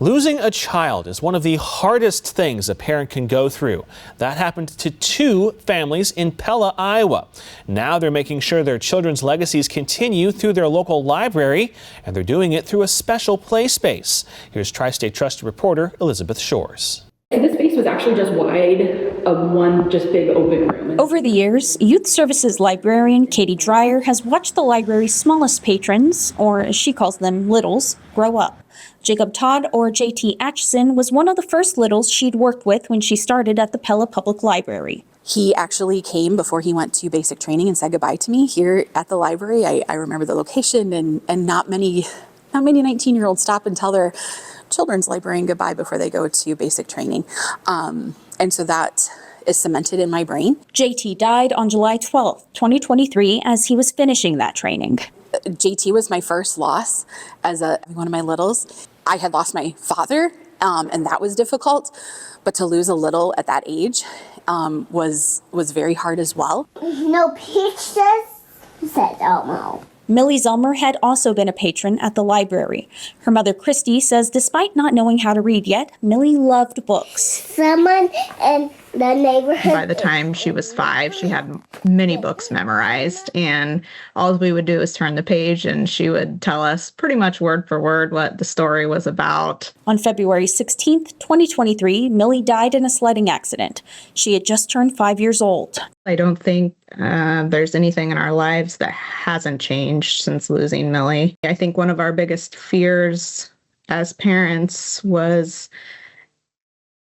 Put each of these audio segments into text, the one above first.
Losing a child is one of the hardest things a parent can go through. That happened to two families in Pella, Iowa. Now they're making sure their children's legacies continue through their local library, and they're doing it through a special play space. Here's Tri-State Trust reporter Elizabeth Shores. This space was actually just wide, one just big open room. Over the years, Youth Services Librarian Katie Dreyer has watched the library's smallest patrons, or as she calls them, littles, grow up. Jacob Todd, or JT Atchison, was one of the first littles she'd worked with when she started at the Pella Public Library. He actually came before he went to basic training and said goodbye to me here at the library. I remember the location, and not many 19-year-olds stop and tell their children's librarian goodbye before they go to basic training. And so that is cemented in my brain. JT died on July 12, 2023, as he was finishing that training. JT was my first loss as one of my littles. I had lost my father, and that was difficult, but to lose a little at that age was very hard as well. No pictures, said Elmo. Millie Zelmer had also been a patron at the library. Her mother, Christy, says despite not knowing how to read yet, Millie loved books. Someone in the neighborhood. By the time she was 5, she had many books memorized, and all we would do is turn the page and she would tell us pretty much word for word what the story was about. On February 16, 2023, Millie died in a sledding accident. She had just turned 5 years old. I don't think there's anything in our lives that hasn't changed since losing Millie. I think one of our biggest fears as parents was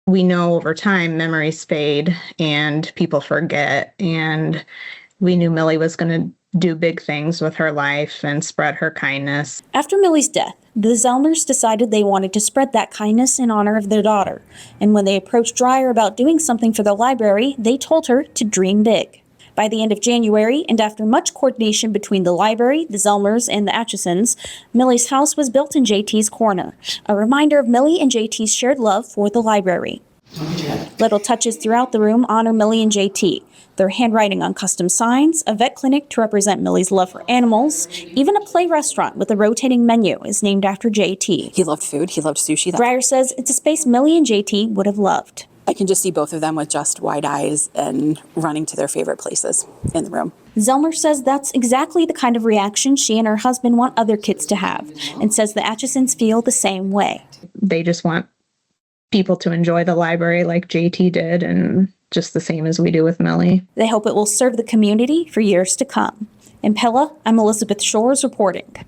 we know over time memories fade and people forget, and we knew Millie was going to do big things with her life and spread her kindness. After Millie's death, the Zelmers decided they wanted to spread that kindness in honor of their daughter. And when they approached Dreyer about doing something for the library, they told her to dream big. By the end of January, and after much coordination between the library, the Zelmers, and the Atchisons, Millie's house was built in JT's corner, a reminder of Millie and JT's shared love for the library. Little touches throughout the room honor Millie and JT. Their handwriting on custom signs, a vet clinic to represent Millie's love for animals, even a play restaurant with a rotating menu is named after JT. He loved food. He loved sushi. Dreyer says it's a space Millie and JT would have loved. I can just see both of them with just wide eyes and running to their favorite places in the room. Zelmer says that's exactly the kind of reaction she and her husband want other kids to have, and says the Atchisons feel the same way. They just want people to enjoy the library like JT did, and just the same as we do with Millie. They hope it will serve the community for years to come. In Pella, I'm Elizabeth Shores reporting.